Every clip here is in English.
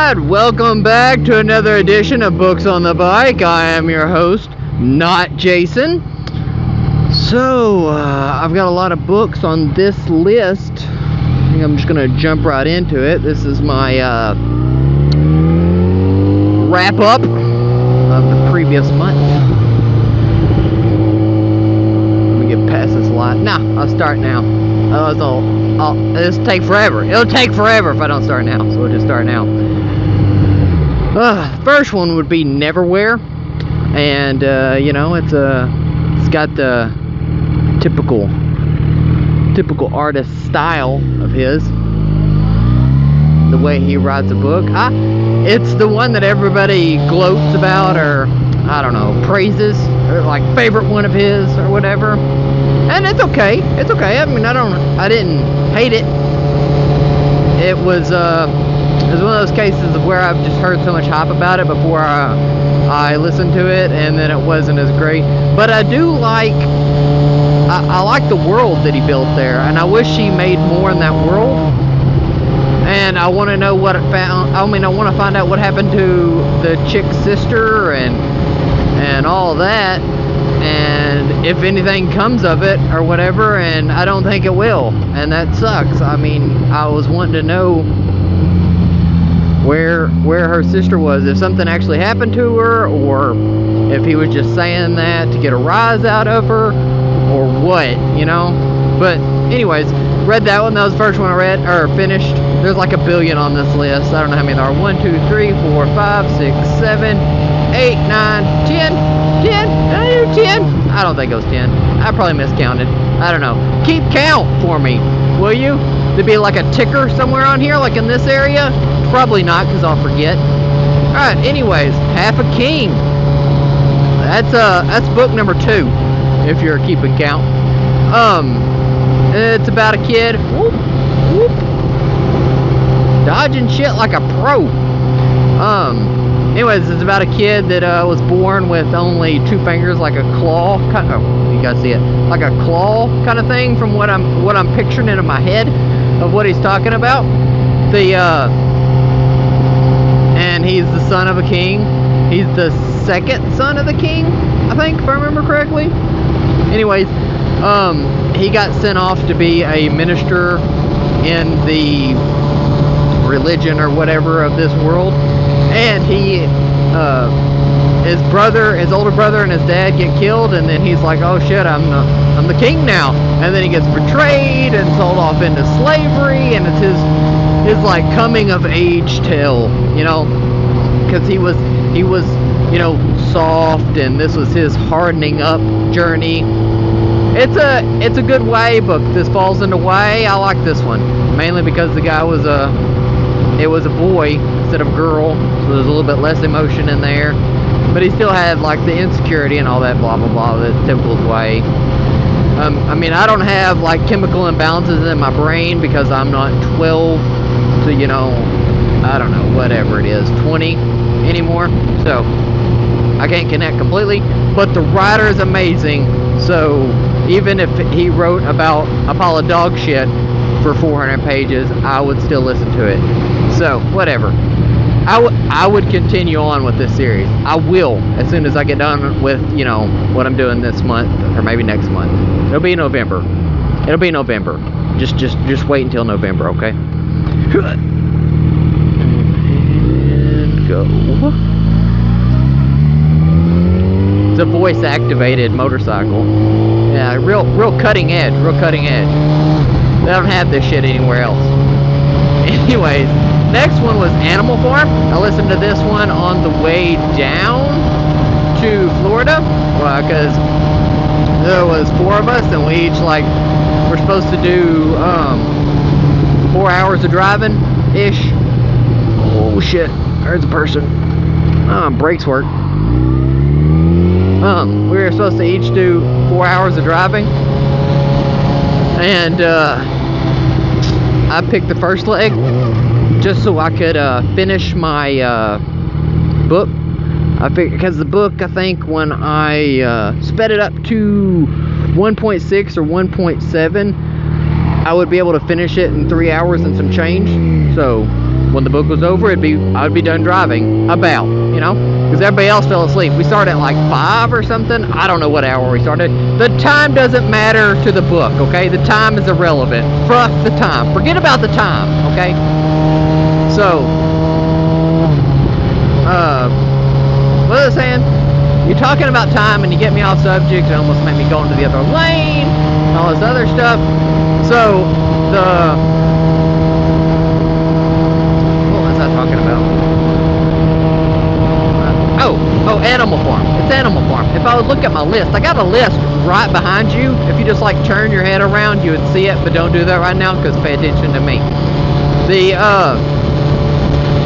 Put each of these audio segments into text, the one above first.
Alright, welcome back to another edition of Books on the Bike. I am your host, not Jason. So, I've got a lot of books on this list. I think I'm just going to jump right into it. This is my wrap-up of the previous month. Let me get past this light. Nah, I'll start now. This will take forever. It'll take forever if I don't start now, so we'll just start now. First one would be Neverwhere, and you know, it's got the typical artist style of his, the way he writes a book. It's the one that everybody gloats about, or I don't know, praises, or like favorite one of his or whatever. And it's okay. It's okay. I mean, I didn't hate it. It was one of those cases of where I've just heard so much hype about it before I listened to it, and then it wasn't as great. But I do like, I like the world that he built there, and I wish he made more in that world. And I want to know what it found. I mean, I want to find out what happened to the chick's sister and all that, and if anything comes of it or whatever. And I don't think it will, and that sucks. I mean, I was wanting to know where her sister was, if something actually happened to her, or if he was just saying that to get a rise out of her, or what, you know. But anyways, read that one. That was the first one I read, or finished. There's like a billion on this list. I don't know how many there are. 1, 2, 3, 4, 5, 6, 7, 8, 9, 10. 10? Did I do 10? I don't think it was 10. I probably miscounted. I don't know. Keep count for me, will you? There'd be like a ticker somewhere on here, like in this area. Probably not, because I'll forget. Alright, anyways, Half a King. That's book number 2, if you're keeping count. It's about a kid, whoop, whoop, dodging shit like a pro. Anyways, it's about a kid that was born with only 2 fingers, like a claw. Oh, you guys see it? Like a claw kind of thing, from what I'm picturing into my head of what he's talking about. And he's the son of a king. He's the second son of the king, I think, if I remember correctly. Anyways, he got sent off to be a minister in the religion or whatever of this world. And his older brother and his dad get killed, and then he's like, oh shit, I'm the king now. And then he gets betrayed and sold off into slavery, and it's his like coming of age tale, you know, because he was, you know, soft, and this was his hardening up journey. It's a good YA book. This falls into YA. I like this one mainly because the guy was a boy instead of girl, so there's a little bit less emotion in there, but he still had like the insecurity and all that blah blah blah that's typical of YA. I mean, I don't have like chemical imbalances in my brain because I'm not 12 to, you know, I don't know, whatever it is, 20 anymore, so I can't connect completely. But the writer is amazing, so even if he wrote about a pile of dog shit for 400 pages, I would still listen to it. So whatever, I would continue on with this series. I will, as soon as I get done with, you know, what I'm doing this month, or maybe next month. It'll be November. Just wait until November, okay? And go. It's a voice activated motorcycle. Yeah, real cutting edge. They don't have this shit anywhere else. Anyways, next one was Animal Farm. I listened to this one on the way down to Florida, because there was 4 of us, and we each we're supposed to do 4 hours of driving ish. Oh shit, there's a person. Brakes work. We were supposed to each do 4 hours of driving, and I picked the first leg just so I could finish my book. Because the book, I think when I sped it up to 1.6 or 1.7, I would be able to finish it in 3 hours and some change. So when the book was over, I would be done driving, about, you know, because everybody else fell asleep. We started at like 5 or something. I don't know what hour we started. The time doesn't matter to the book, okay? The time is irrelevant. Fuck the time. Forget about the time, okay? So, what was I saying? You're talking about time and you get me off subject and almost make me go into the other lane and all this other stuff. So, what was I talking about? Oh, Animal Farm. It's Animal Farm. If I would look at my list, I got a list right behind you. If you just like turn your head around, you would see it, but don't do that right now because pay attention to me.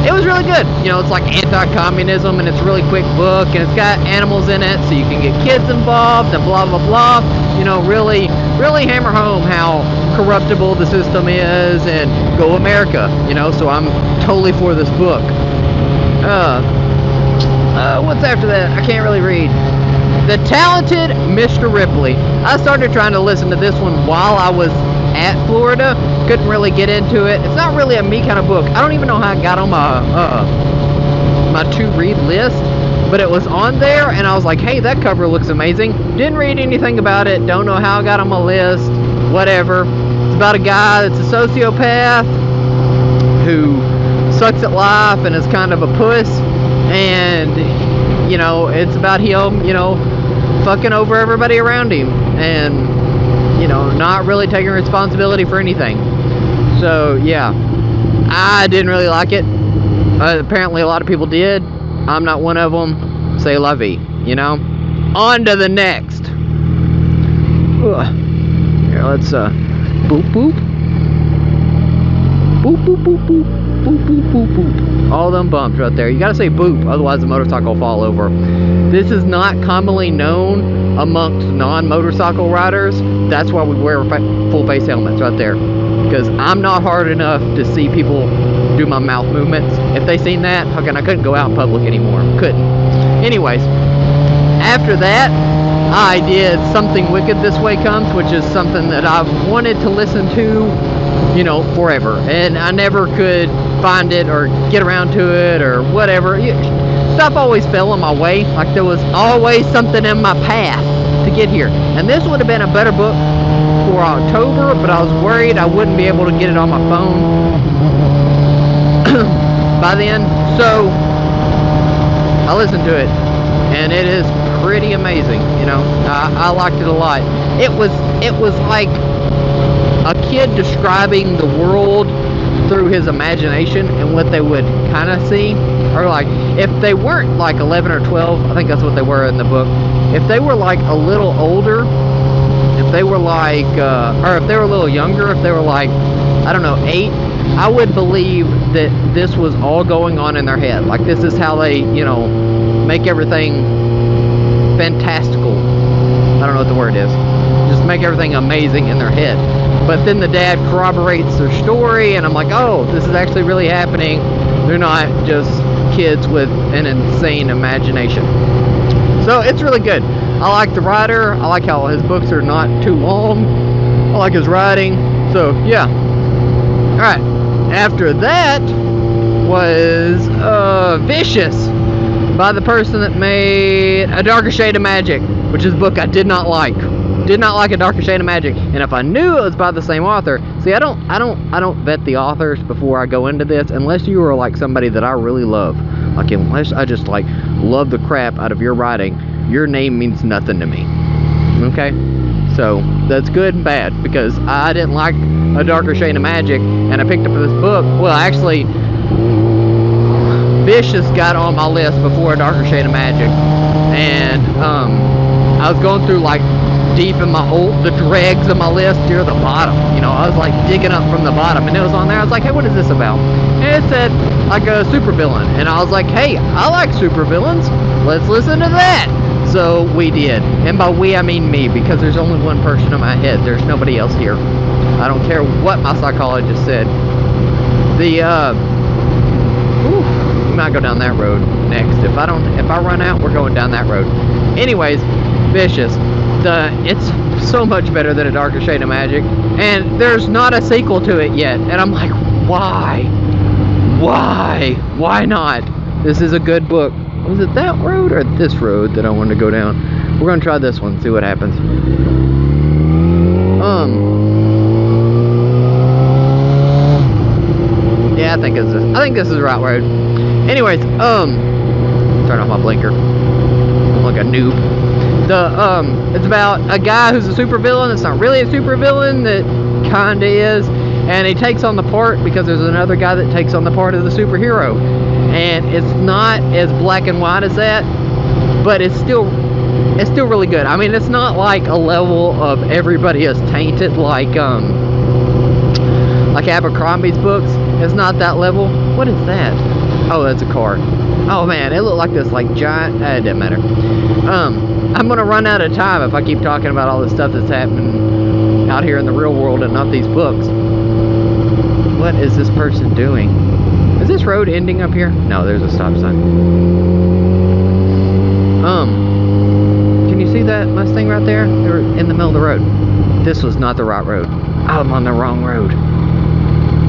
It was really good. You know, it's like anti-communism, and it's a really quick book, and it's got animals in it, so you can get kids involved, and blah, blah, blah. You know, really, really hammer home how corruptible the system is, and go America. You know, so I'm totally for this book. What's after that? I can't really read. The Talented Mr. Ripley. I started trying to listen to this one while I was at Florida. Couldn't really get into it. It's not really a me kind of book. I don't even know how I got on my to-read list, but it was on there, and I was like, hey, that cover looks amazing. Didn't read anything about it. Don't know how I got on my list. Whatever. It's about a guy that's a sociopath who sucks at life and is kind of a puss, and, you know, it's about him, you know, fucking over everybody around him, and, you know, not really taking responsibility for anything. So, yeah, I didn't really like it. Apparently a lot of people did. I'm not one of them. C'est la vie, you know? On to the next. Ugh. Here, let's, boop, boop. Boop, boop, boop, boop. Boop, boop, boop, boop. All them bumps right there. You gotta say boop, otherwise the motorcycle will fall over. This is not commonly known amongst non-motorcycle riders. That's why we wear full face helmets right there. Because I'm not hard enough to see people do my mouth movements. If they seen that, fucking I couldn't go out in public anymore. Couldn't. Anyways, after that, I did Something Wicked This Way Comes, which is something that I've wanted to listen to, you know, forever. And I never could find it or get around to it or whatever. Stuff always fell in my way. Like there was always something in my path to get here. And this would have been a better book for October, but I was worried I wouldn't be able to get it on my phone by then. So I listened to it, and it is pretty amazing. You know, I liked it a lot. It was like a kid describing the world through his imagination and what they would kind of see. Or like, if they weren't like 11 or 12, I think that's what they were in the book. If they were like a little older, if they were like, or if they were a little younger, if they were like, I don't know, 8, I would believe that this was all going on in their head. Like this is how they, you know, make everything fantastical. I don't know what the word is. Just make everything amazing in their head. But then the dad corroborates their story, and I'm like, oh, this is actually really happening. They're not just kids with an insane imagination. So it's really good. I like the writer. I like how his books are not too long. I like his writing. So yeah. Alright. After that was Vicious by the person that made A Darker Shade of Magic, which is a book I did not like. Did not like A Darker Shade of Magic, and if I knew it was by the same author, see, I don't vet the authors before I go into this, unless you are like somebody that I really love. Like, unless I just like love the crap out of your writing, your name means nothing to me. Okay, so that's good and bad, because I didn't like A Darker Shade of Magic, and I picked up this book. Well, actually, Vicious got on my list before A Darker Shade of Magic, and I was going through like deep in the dregs of my list near the bottom. You know, I was like digging up from the bottom, and it was on there. I was like, hey, what is this about? And it said like a supervillain, and I was like, hey, I like supervillains. Let's listen to that. So we did, and by we I mean me, because there's only one person in my head. There's nobody else here. I don't care what my psychologist said. We might go down that road next. If I run out, we're going down that road. Anyways, Vicious. It's so much better than A Darker Shade of Magic, and there's not a sequel to it yet, and I'm like, why? Why? Why not? This is a good book. Was it that road or this road that I wanted to go down? We're gonna try this one, see what happens. Yeah, I think this is the right road. Anyways, turn off my blinker. I'm like a noob. It's about a guy who's a supervillain. It's not really a supervillain, that kinda is, and he takes on the part because there's another guy that takes on the part of the superhero. And it's not as black and white as that, but it's still really good. I mean, it's not like a level of everybody is tainted like Abercrombie's books. It's not that level. What is that? Oh, that's a car. Oh man, it looked like this like giant. It doesn't matter. I'm gonna run out of time if I keep talking about all the stuff that's happening out here in the real world and not these books. What is this person doing? Is this road ending up here? No, there's a stop sign. Can you see that Mustang right there? They're in the middle of the road. This was not the right road. I'm on the wrong road.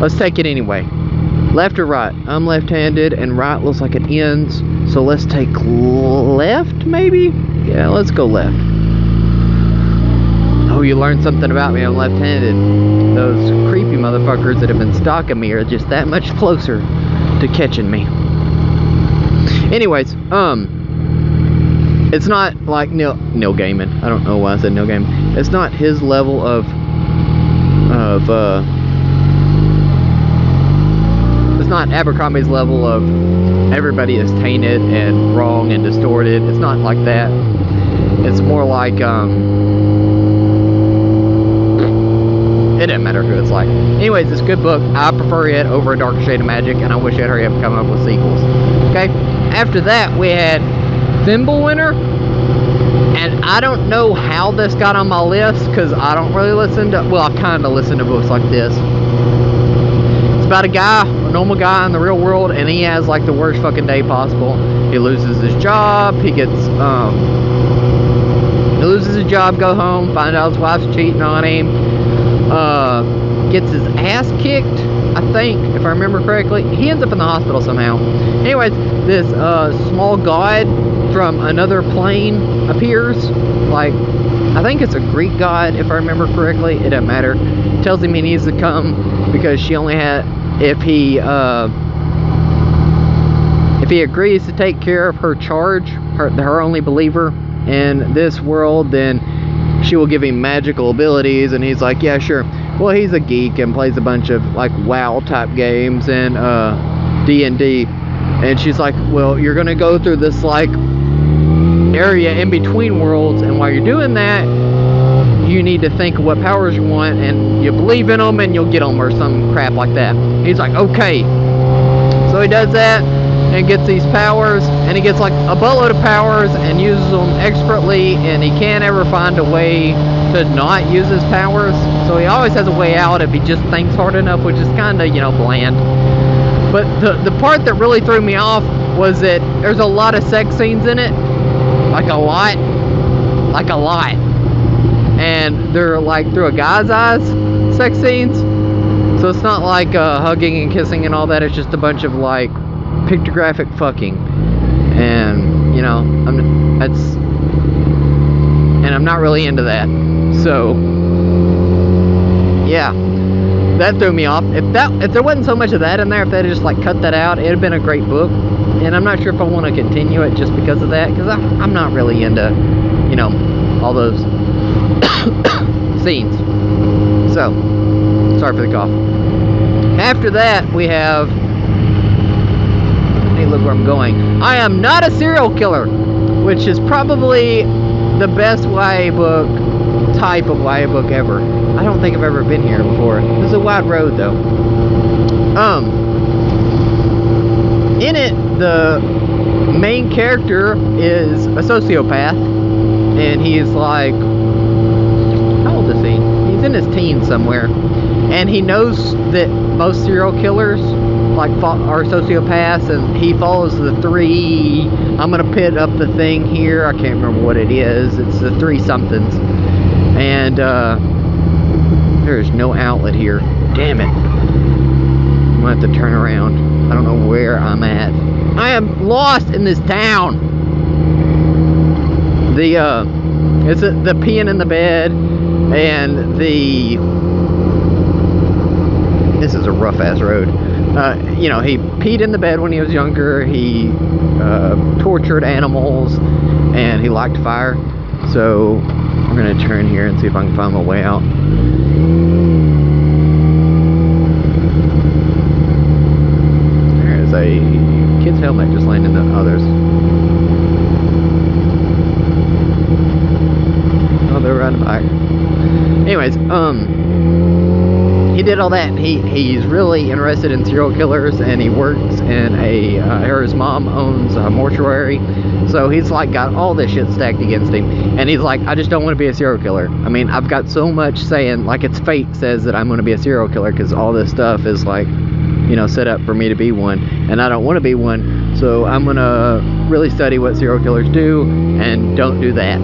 Let's take it anyway. Left or right? I'm left-handed and right looks like it ends. So let's take left, maybe? Yeah, let's go left. Oh, you learned something about me. I'm left-handed. Those creepy motherfuckers that have been stalking me are just that much closer to catching me. Anyways, it's not like Neil Gaiman. I don't know why I said Neil Gaiman. It's not his level of it's not Abercrombie's level of everybody is tainted and wrong and distorted. It's not like that. It's more like it doesn't matter who it's like. Anyways, it's a good book. I prefer it over A Dark Shade of Magic, and I wish I'd hurry up and come up with sequels. Okay, after that we had Thimblewinter, and I don't know how this got on my list because I don't really listen to, well, I kind of listen to books like this. It's about a guy, a normal guy in the real world, and he has like the worst fucking day possible. He loses his job, he loses his job, go home, find out his wife's cheating on him, gets his ass kicked, I think, if I remember correctly. He ends up in the hospital somehow. Anyways, this small god from another plane appears, like, I think it's a Greek god, if I remember correctly. It doesn't matter. Tells him he needs to come because she only had, if he agrees to take care of her charge, her only believer in this world, then she will give him magical abilities. And he's like, yeah, sure. Well, he's a geek and plays a bunch of like WoW type games and D&D. And she's like, well, you're gonna go through this like area in between worlds, and while you're doing that, you need to think of what powers you want, and you believe in them and you'll get them, or some crap like that. He's like, okay. So he does that and gets these powers, and he gets like a buttload of powers and uses them expertly, and he can't ever find a way to not use his powers. So he always has a way out if he just thinks hard enough, which is kind of, you know, bland. But the part that really threw me off was that there's a lot of sex scenes in it. Like a lot. And they're like through a guy's eyes, sex scenes. So it's not like hugging and kissing and all that. It's just a bunch of like pictographic fucking. And, you know, I'm not really into that. So, yeah. That threw me off. If there wasn't so much of that in there, if they just like cut that out, it'd have been a great book. And I'm not sure if I want to continue it just because of that, because I'm not really into, you know, all those scenes. So, sorry for the cough. After that, we have, hey, look where I'm going. I Am Not a Serial Killer, which is probably the best YA book, type of YA book ever. I don't think I've ever been here before. This is a wide road, though. In it, the main character is a sociopath, and he's like, how old is he? He's in his teens somewhere, and he knows that most serial killers like are sociopaths, and he follows the three. I'm gonna put up the thing here. I can't remember what it is. It's the three somethings, and there's no outlet here. Damn it! I'm gonna have to turn around. I don't know where I'm at. I am lost in this town. It's the peeing in the bed, and this is a rough ass road. You know, he peed in the bed when he was younger. He tortured animals, and he liked fire. So we're gonna turn here and see if I can find my way out. There's a kid's helmet just laying in the others. Oh, they're riding a bike. Anyways, he did all that. He's really interested in serial killers, and he works in or his mom owns a mortuary, so he's like got all this shit stacked against him, and he's like, I just don't want to be a serial killer. I mean, I've got so much saying, like, it's fate says that I'm going to be a serial killer, because all this stuff is like, you know, set up for me to be one, and I don't want to be one, so I'm going to really study what serial killers do, and don't do that,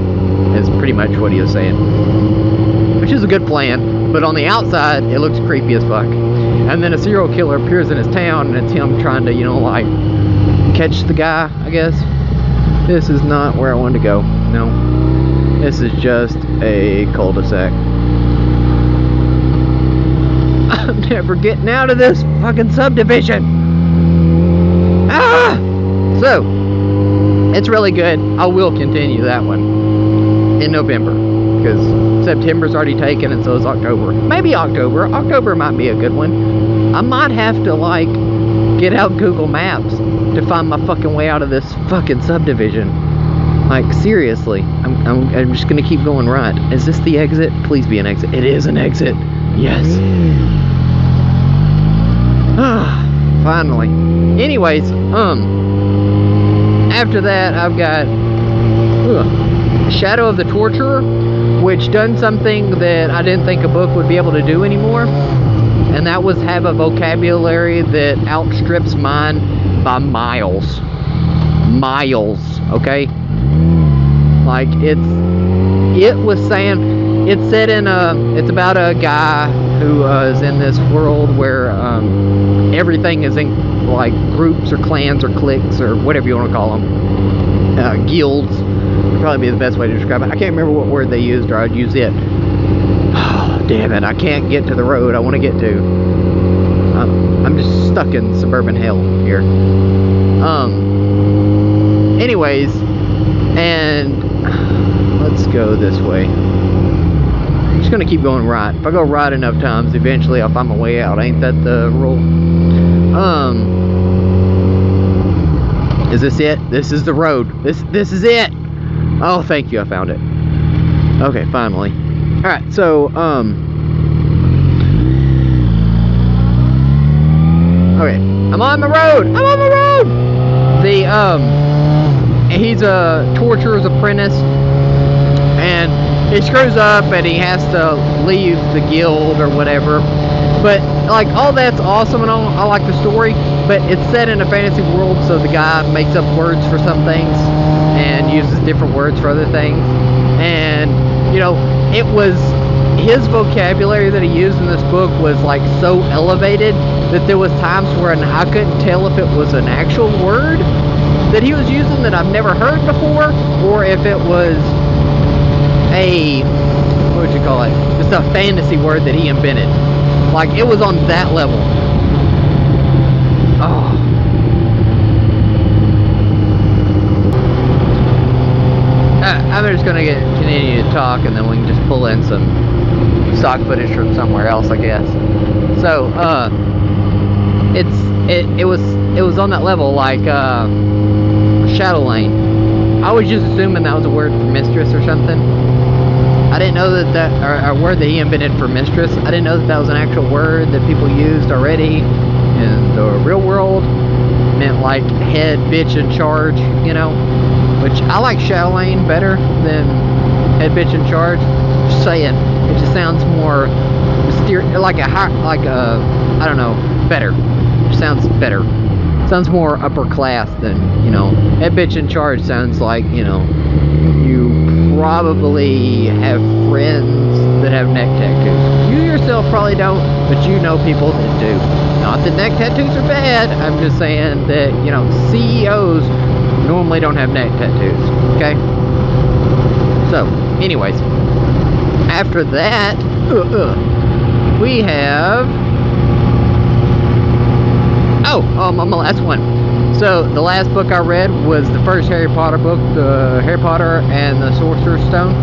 is pretty much what he was saying. Which is a good plan, but on the outside, it looks creepy as fuck. And then a serial killer appears in his town, and it's him trying to, you know, like, catch the guy, I guess. This is not where I wanted to go. No. This is just a cul-de-sac. I'm never getting out of this fucking subdivision. Ah! So, it's really good. I will continue that one in November, because September's already taken, and so is October. Maybe October. October might be a good one. I might have to, like, get out Google Maps to find my fucking way out of this fucking subdivision. Like, seriously. I'm just gonna keep going right. Is this the exit? Please be an exit. It is an exit. Yes. Finally. Anyways, after that, I've got Shadow of the Torturer, which done something that I didn't think a book would be able to do anymore, and that was have a vocabulary that outstrips mine by miles. Okay? Like, it was saying, it's set in it's about a guy who is in this world where everything is in, like, groups or clans or cliques or whatever you want to call them. Guilds would probably be the best way to describe it. I can't remember what word they used, or I'd use it. Oh, damn it, I can't get to the road I want to get to. I'm just stuck in suburban hell here. Anyways, and let's go this way. I'm just gonna keep going right. If I go right enough times, eventually I'll find my way out. Ain't that the rule? Is this it? This is the road. This is it. Oh, thank you, I found it. Okay, finally. Alright, so, okay, I'm on the road! I'm on the road! He's a torturer's apprentice, and he screws up and he has to leave the guild or whatever. But, like, all that's awesome and all, I like the story, but it's set in a fantasy world, so the guy makes up words for some things and uses different words for other things. And, you know, it was, his vocabulary that he used in this book was, like, so elevated that there was times where I couldn't tell if it was an actual word that he was using that I've never heard before, or if it was a, what would you call it, just a fantasy word that he invented. Like, it was on that level. Oh. I'm just gonna continue to talk, and then we can just pull in some stock footage from somewhere else, I guess. So, it was on that level, like Shadow Lane. I was just assuming that was a word for mistress or something. I didn't know that or a word that he invented for mistress. I didn't know that was an actual word that people used already in the real world. It meant, like, head, bitch, in charge, you know. Which I like Shadow Lane better than head, bitch, in charge. Just saying, it just sounds more mysterious, like a I don't know, better. It sounds better. It sounds more upper class than, you know, head, bitch, in charge sounds like, you know, you probably have friends that have neck tattoos. You yourself probably don't, but you know people that do. Not that neck tattoos are bad, I'm just saying that, you know, CEOs normally don't have neck tattoos, okay? So, anyways, after that, we have... my last one. So, the last book I read was the first Harry Potter book, the Harry Potter and the Sorcerer's Stone.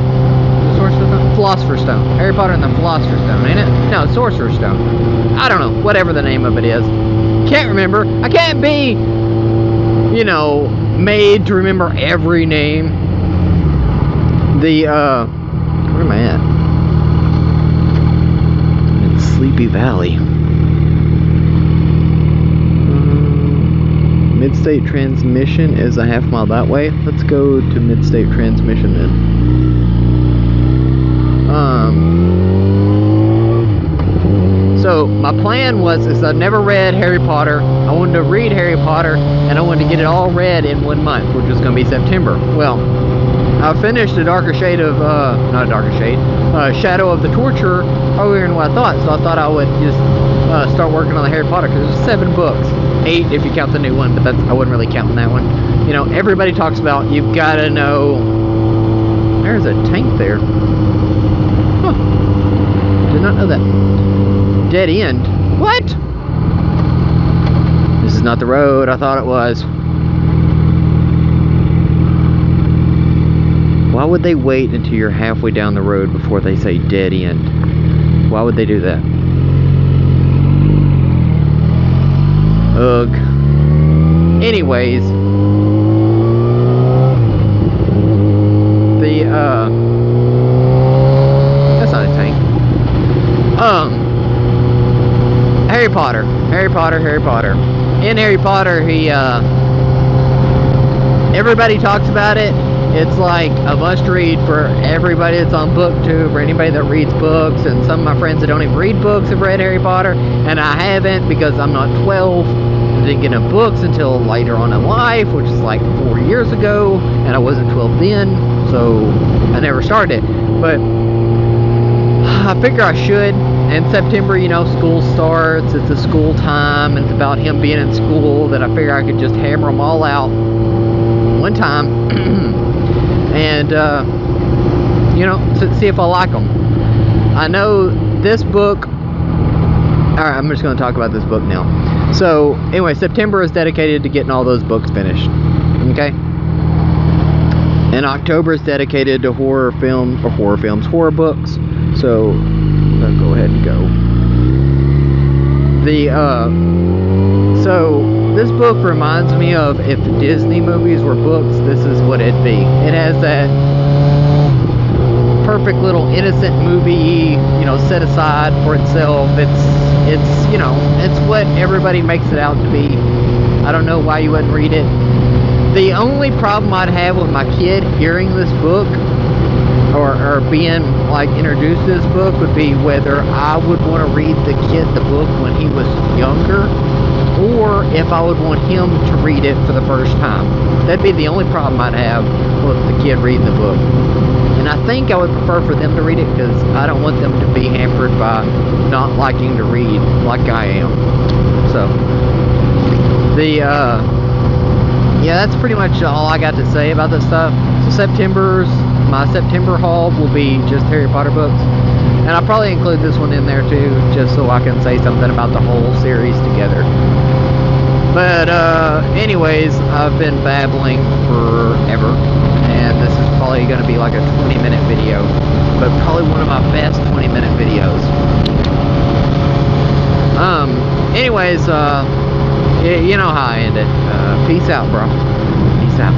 Philosopher's Stone. Harry Potter and the Philosopher's Stone, ain't it? No, Sorcerer's Stone. I don't know, whatever the name of it is. Can't remember. I can't be, you know, made to remember every name. The, where am I at? I'm in Sleepy Valley. Mid-state transmission is a half mile that way. Let's go to mid-state transmission then. So my plan was, is I've never read Harry Potter. I wanted to read Harry Potter, and I wanted to get it all read in 1 month, which was going to be September. Well, I finished a darker shade of, not a darker shade, Shadow of the Torture earlier than what I thought. So I thought I would just start working on the Harry Potter, because there's 7 books. 8 if you count the new one, but that's, I wasn't really counting that one. You know, everybody talks about, you've got to know... There's a tank there. Huh. Did not know that. Dead end. What? This is not the road I thought it was. Why would they wait until you're halfway down the road before they say dead end? Why would they do that? Ugh. Anyways, the that's not a tank. Harry Potter. In Harry Potter, he everybody talks about it. It's like a must-read for everybody that's on BookTube, or anybody that reads books. And some of my friends that don't even read books have read Harry Potter, and I haven't because I'm not 12. I didn't get into books until later on in life, which is like 4 years ago, and I wasn't 12 then, so I never started it. But I figure I should. In September, you know, school starts. It's a school time. It's about him being in school. That I figure I could just hammer them all out one time. And, you know, see if I like them. I know this book... Alright, I'm just going to talk about this book now. So, anyway, September is dedicated to getting all those books finished. Okay? And October is dedicated to horror books. So, I'll go ahead and go. So, this book reminds me of if Disney movies were books, this is what it'd be. It has that perfect little innocent movie, you know, set aside for itself. It's, you know, it's what everybody makes it out to be. I don't know why you wouldn't read it. The only problem I'd have with my kid hearing this book, or being, like, introduced to this book, would be whether I would want to read the kid the book when he was younger, or if I would want him to read it for the first time. That'd be the only problem I'd have with the kid reading the book. And I think I would prefer for them to read it, because I don't want them to be hampered by not liking to read like I am. So, yeah, that's pretty much all I got to say about this stuff. So my September haul will be just Harry Potter books. And I'll probably include this one in there too, just so I can say something about the whole series together. But anyways, I've been babbling forever, and this is probably going to be like a 20-minute video, but probably one of my best 20-minute videos. Anyways, you know how I end it. Peace out, bro. Peace out.